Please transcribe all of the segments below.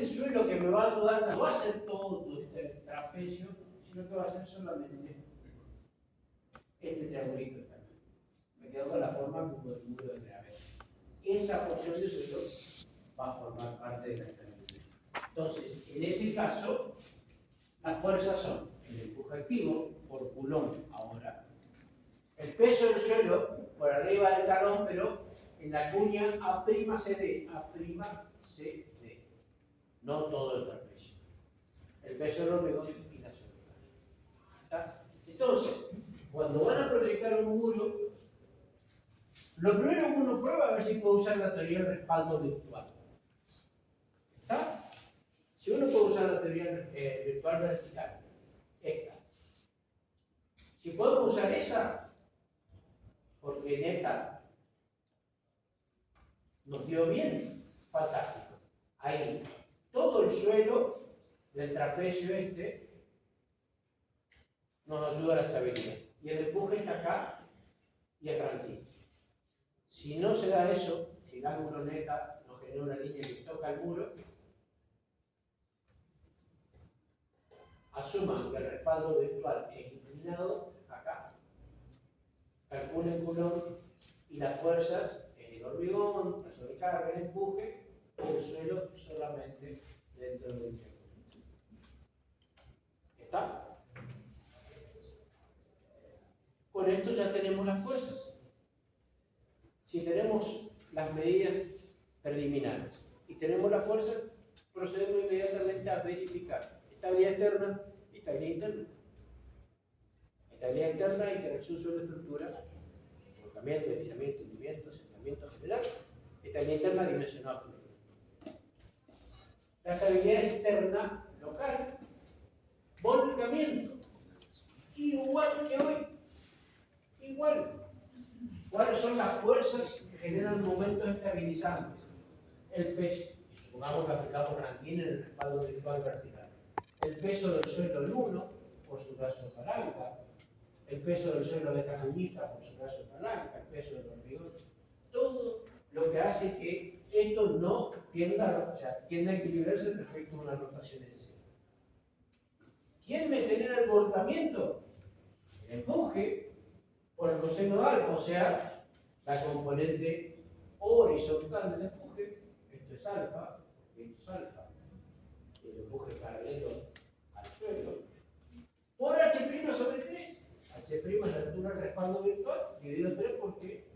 el suelo que me va a ayudar no va a ser todo este trapecio, sino que va a ser solamente este triangulito también. Me quedo con la forma como el muro de gravedad. Esa porción de suelo va a formar parte de la estabilidad. Entonces, en ese caso, las fuerzas son el empuje activo por Coulomb ahora, el peso del suelo por arriba del talón, pero en la cuña A'CD, A'CD, no todo el trapecio. El peso del hormigón y la seguridad. Entonces, cuando van a proyectar un muro, lo primero que uno prueba es a ver si puede usar la teoría del respaldo virtual. ¿Está? Si uno puede usar la teoría virtual vertical, esta. Si podemos usar esa, porque en esta nos dio bien, fantástico. Ahí, todo el suelo del trapecio este nos ayuda a la estabilidad. Y el empuje está acá y acá aquí. Si no se da eso, si el ángulo neta nos genera una línea que toca el muro, asuman que el respaldo virtual es inclinado acá. Calculen Coulomb y las fuerzas en el hormigón, la sobrecarga, el empuje, y el suelo solamente dentro del triángulo. ¿Está? Con esto ya tenemos las fuerzas. Si tenemos las medidas preliminares y tenemos las fuerzas, procedemos inmediatamente a verificar estabilidad externa y estabilidad interna. Estabilidad externa, interacción suelo-estructura, volcamiento, deslizamiento, hundimiento, asentamiento general. Estabilidad interna dimensionada. La estabilidad externa local, volcamiento, igual que hoy. Igual. ¿Cuáles son las fuerzas que generan momentos estabilizantes? El peso. Supongamos que aplicamos Rankine en el respaldo virtual vertical. El peso del suelo el 1 por su brazo de palanca. El peso del suelo de esta cuñita por su brazo de palanca. El peso del hormigón. Todo lo que hace que esto no tienda, tienda a equilibrarse respecto a una rotación en C. ¿Quién me genera el volcamiento? El empuje por el coseno de alfa, o sea, la componente horizontal del empuje. Esto es alfa, esto es alfa. El empuje paralelo al suelo. Por H' sobre 3. H' es la altura del respaldo virtual, dividido 3 porque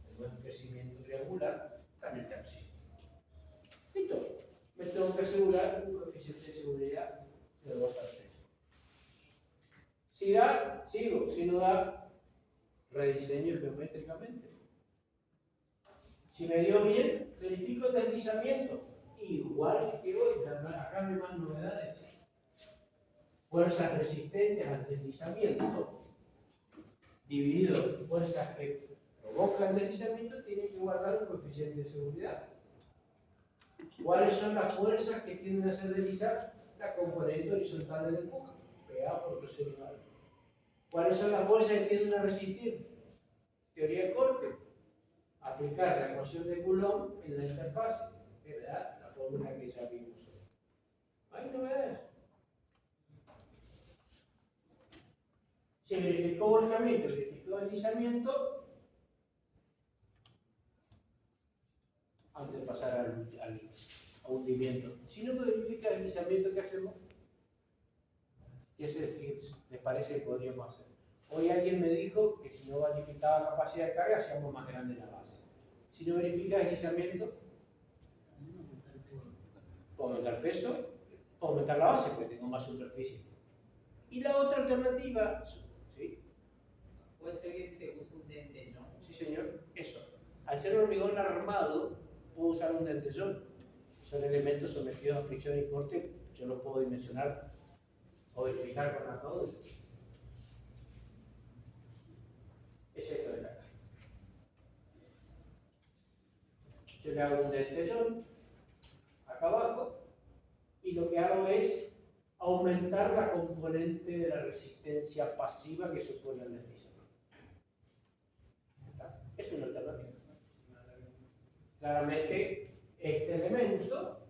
tenemos un crecimiento triangular con el tercio. Listo. Me tengo que asegurar un coeficiente de seguridad de 2 a 3. Si da, sigo. Si no da, rediseño geométricamente. Si me dio bien, verifico el deslizamiento. Igual que hoy, acá no hay más novedades. Fuerzas resistentes al deslizamiento, dividido en fuerzas que provocan deslizamiento, tienen que guardar un coeficiente de seguridad. ¿Cuáles son las fuerzas que tienden a hacer deslizar? La componente horizontal del empuje, PA por coseno de alfa. ¿Cuáles son las fuerzas que tienden a resistir? Teoría de corte. Aplicar la ecuación de Coulomb en la interfaz, ¿verdad? La fórmula que ya vimos hoy. ¿Hay novedades? Se verificó volcamiento, verificó deslizamiento antes de pasar al hundimiento. Si no me verifica deslizamiento, ¿qué hacemos? ¿Qué les parece que podríamos hacer? Hoy alguien me dijo que si no verificaba capacidad de carga, hacíamos más grande la base. Si no verifica deslizamiento, puedo aumentar peso, puedo aumentar la base porque tengo más superficie. Y la otra alternativa, ¿sí? Puede ser que se use un dentellón. Sí, señor, eso. Al ser hormigón armado, puedo usar un dentellón. Son elementos sometidos a fricción y corte, yo los puedo dimensionar o verificar con la cauda. Es esto de acá. Yo le hago un dentellón acá abajo y lo que hago es aumentar la componente de la resistencia pasiva que supone el deslizamiento. Es una alternativa. Claramente, este elemento,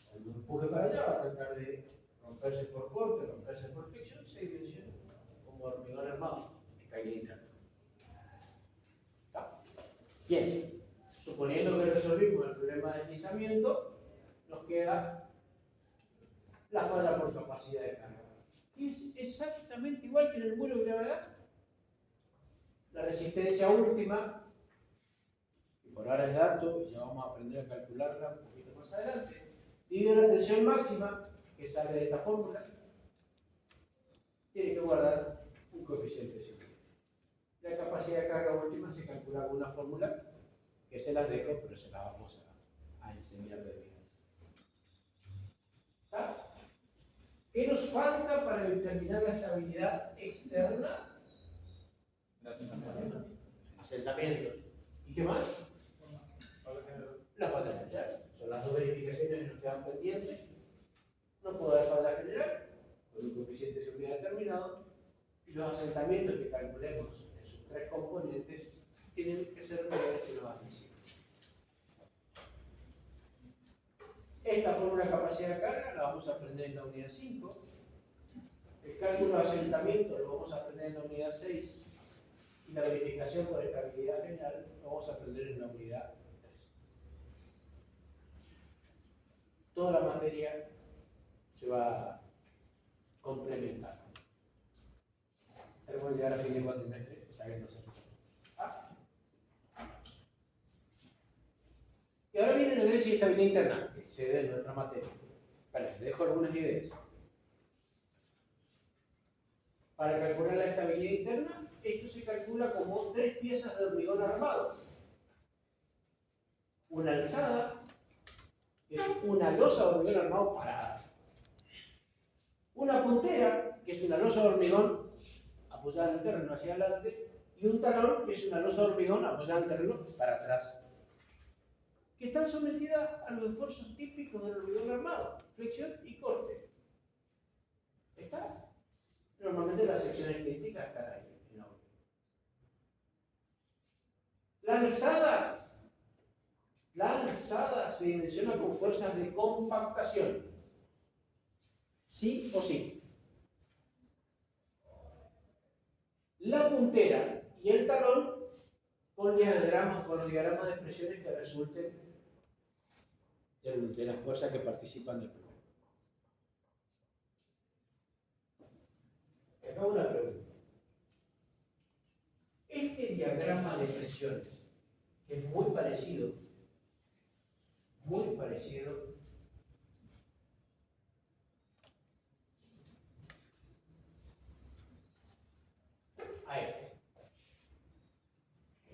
cuando empuje para allá, va a tratar de romperse por corte, romperse por fricción, se dimensiona como hormigón armado, estabilidad interna. ¿Está? Bien, suponiendo que resolvimos el problema de deslizamiento, nos queda la falla por capacidad de carga. Y es exactamente igual que en el muro de gravedad. La resistencia última, y por ahora es dato, y ya vamos a aprender a calcularla un poquito más adelante, dividido la tensión máxima, que sale de esta fórmula, tiene que guardar un coeficiente de simetría. La capacidad de carga última se calcula con una fórmula que se las dejo, pero se la vamos a enseñar de bien. ¿Está? ¿Qué nos falta para determinar la estabilidad externa? Asentamientos. ¿Y qué más? La falla general. Son las dos verificaciones que nos quedan pendientes. No puede haber falla general con un coeficiente de seguridad determinado. Y los asentamientos que calculemos en sus tres componentes tienen que ser mayores que los admisivos. Esta fórmula de capacidad de carga la vamos a aprender en la unidad 5. El cálculo de asentamiento lo vamos a aprender en la unidad 6. Y la verificación por estabilidad general lo vamos a aprender en la unidad 3. Toda la materia se va a complementar. Tenemos que llegar a fin de cuatrimestre sabiendo hacer. Y ahora viene el análisis de estabilidad interna, que se ve en nuestra materia. Vale, les dejo algunas ideas. Para calcular la estabilidad interna, esto se calcula como 3 piezas de hormigón armado. Una alzada, que es una losa de hormigón armado parada. Una puntera, que es una losa de hormigón apoyada en el terreno hacia adelante. Y un talón, que es una losa de hormigón apoyada en el terreno para atrás. Que están sometidas a los esfuerzos típicos del hormigón armado, flexión y corte. ¿Está? Normalmente las secciones críticas están ahí. La alzada se dimensiona con fuerzas de compactación. ¿Sí o sí? La puntera y el talón con los diagramas de presiones que resulten de las fuerzas que participan del problema. Acá una pregunta. Este diagrama de presiones, que es muy parecido a este.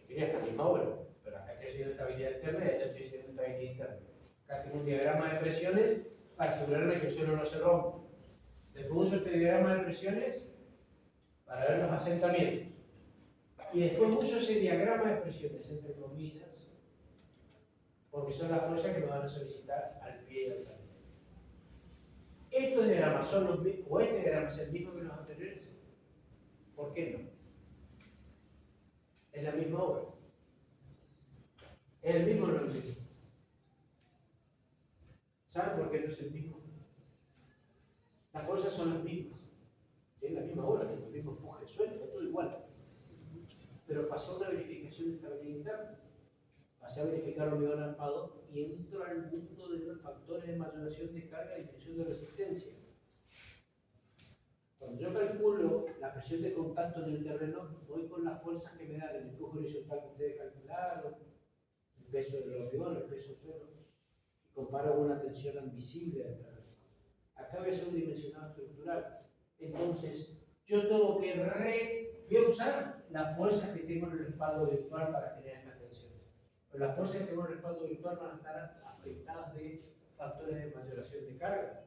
Tiene esta misma obra, pero acá estoy haciendo estabilidad externa y acá estoy haciendo estabilidad interna. Acá tengo un diagrama de presiones para asegurarme que el suelo no se rompa. Después uso este diagrama de presiones para ver los asentamientos. Y después uso ese diagrama de presiones, entre comillas, porque son las fuerzas que me van a solicitar al pie y al talón. ¿Estos diagramas son los mismos, o este diagrama es el mismo que los anteriores? ¿Por qué no? Es la misma obra. ¿Es el mismo o no es el mismo? ¿Saben por qué no es el mismo? Las fuerzas son las mismas. Es la misma obra, el mismo empuje de suelo, todo igual. Pero pasó una verificación de estabilidad interna. Pasé a verificar hormigón armado y entro al mundo de los factores de mayoración de carga y tensión de resistencia. Cuando yo calculo la presión de contacto en el terreno, voy con las fuerzas que me dan el empuje horizontal que ustedes calcularon, el peso del hormigón, el peso del suelo, y comparo con una tensión admisible del terreno. Acá voy a hacer un dimensionado estructural. Entonces, yo tengo que voy a usar las fuerzas que tengo en el respaldo virtual para generar estas tensiones. Pero las fuerzas que tengo en el respaldo virtual van a estar afectadas de factores de mayoración de carga.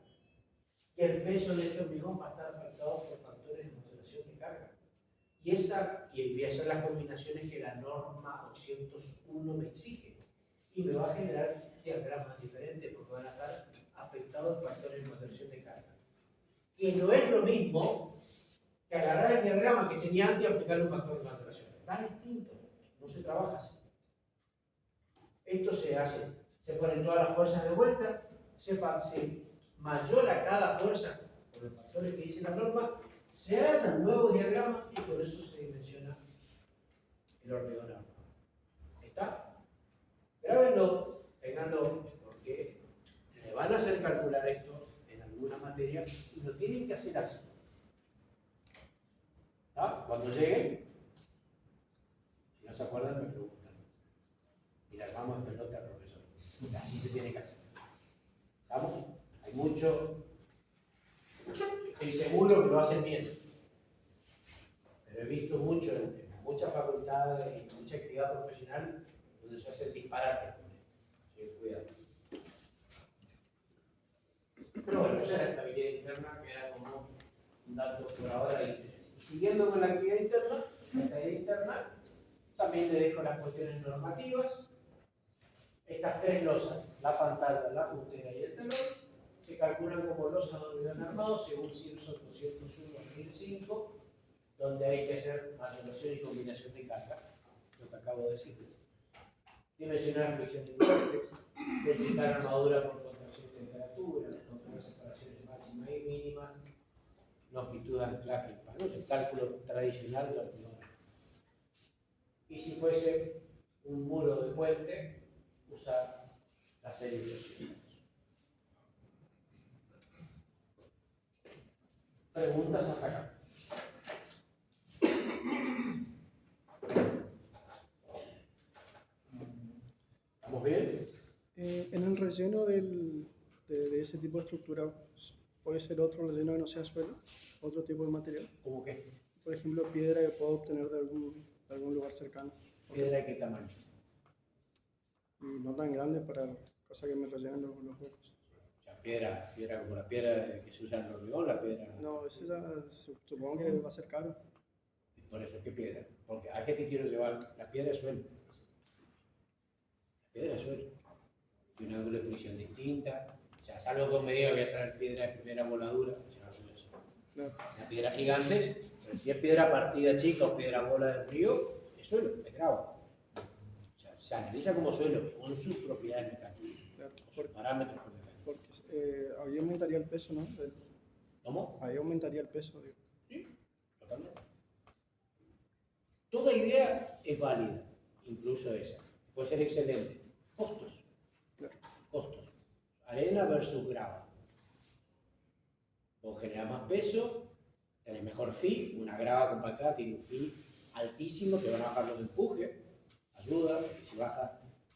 Y el peso de este hormigón va a estar afectado por factores de mayoración de carga. Y voy a hacer las combinaciones que la norma 201 me exige. Y me va a generar diagramas diferentes porque van a estar afectados por factores de mayoración de carga. Que no es lo mismo que agarrar el diagrama que tenía antes y aplicarle un factor de mayoración. Está distinto, no se trabaja así. Esto se hace, se ponen todas las fuerzas de vuelta, se mayor a cada fuerza, por los factores que dice la norma, se haga un nuevo diagrama y con eso se dimensiona el hormigón armado. ¿Está? Grábenlo, tenganlo, porque le van a hacer calcular esto en alguna materia y lo tienen que hacer así. ¿Está? Cuando lleguen, si no se acuerdan, me preguntan. Y le armamos en pelota al profesor. Así se tiene que hacer. ¿Estamos? Hay mucho. Estoy seguro que lo hacen bien. Pero he visto mucho en muchas facultades y mucha actividad profesional donde se hace disparate. Sí, cuidado. Pero bueno, esa es la estabilidad interna, queda como un dato por ahora de interés. Y siguiendo con la actividad interna, la estabilidad interna, también le dejo las cuestiones normativas. Estas tres losas, la pantalla, la puntera y el telón, se calculan como losas de hormigón armado según CIRSO 201-2005, donde hay que hacer asociación y combinación de carga, lo que acabo de decir. Dimensionar fricción de cortes, verificar armadura por contracción de temperatura, controlar separaciones máximas y mínimas, longitud de anclaje, el cálculo tradicional de hormigón. Y si fuese un muro de puente, usar la serie de 200. Preguntas hasta acá. ¿Estamos bien? En el relleno de ese tipo de estructura, ¿puede ser otro relleno que no sea suelo? ¿Otro tipo de material? ¿Cómo qué? Por ejemplo, piedra que puedo obtener de algún lugar cercano. ¿Piedra de qué tamaño? Y no tan grande para cosas que me rellenan los huecos. O sea, piedra como la piedra que se usa en el hormigón, la piedra. No, ese ya supongo que va a ser caro. Por eso, ¿qué piedra? Porque ¿a qué te quiero llevar? La piedra de suelo. La piedra de suelo. Tiene un ángulo de fricción distinta. O sea, salvo que me diga que voy a traer piedra de primera voladura. O sea, no es eso. Claro. Una piedra gigante, pero si es piedra partida chica o piedra bola del río, es suelo, es grava. O sea, se analiza como suelo con sus propiedades mecánicas, Claro. con sus parámetros mecánicos. Porque ahí aumentaría el peso, ¿no? ¿Cómo? Ahí aumentaría el peso, digo. Sí, totalmente. Toda idea es válida, incluso esa. Puede ser excelente. Costos. Claro. Costos. Arena versus grava. Vos generás más peso, tenés mejor phi. Una grava compactada tiene un phi altísimo que van a bajar los empujes. Ayuda, porque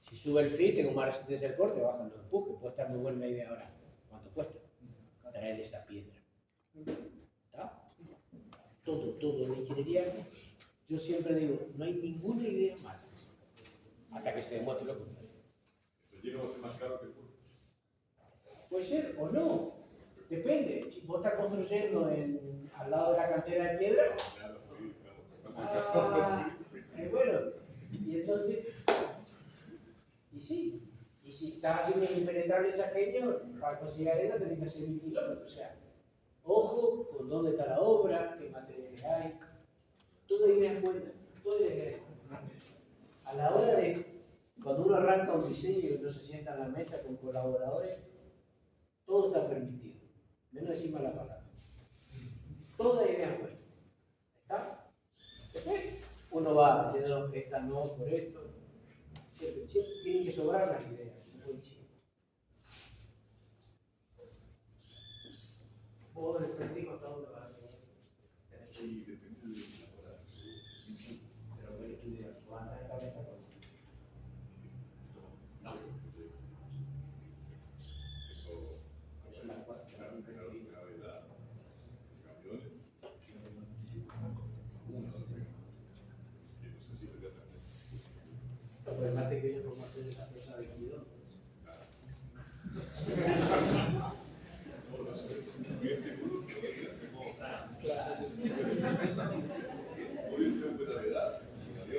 si sube el phi, tengo más resistencia al corte, bajan los empujes. Puede estar muy buena la idea ahora. ¿Cuánto cuesta traer esa piedra? ¿Está? Todo en la ingeniería. Yo siempre digo, no hay ninguna idea mala, hasta que se demuestre lo contrario. ¿El relleno va a ser más caro que el puro? Puede ser o no, depende. Si vos estás construyendo al lado de la cantera de piedra, Claro, sí, claro. Sí. bueno, y entonces, y si estás haciendo el impenetrable chaqueño, para conseguir arena tenés que hacer 1000 kilómetros. O sea, ojo con dónde está la obra, qué materiales hay. Toda idea es buena, toda idea es buena. A la hora de, cuando uno arranca un diseño y uno se sienta en la mesa con colaboradores, todo está permitido, menos decir mala palabra. Toda idea es buena. ¿Está? Después uno va diciendo que esta no por esto. Siempre tienen que sobrar las ideas.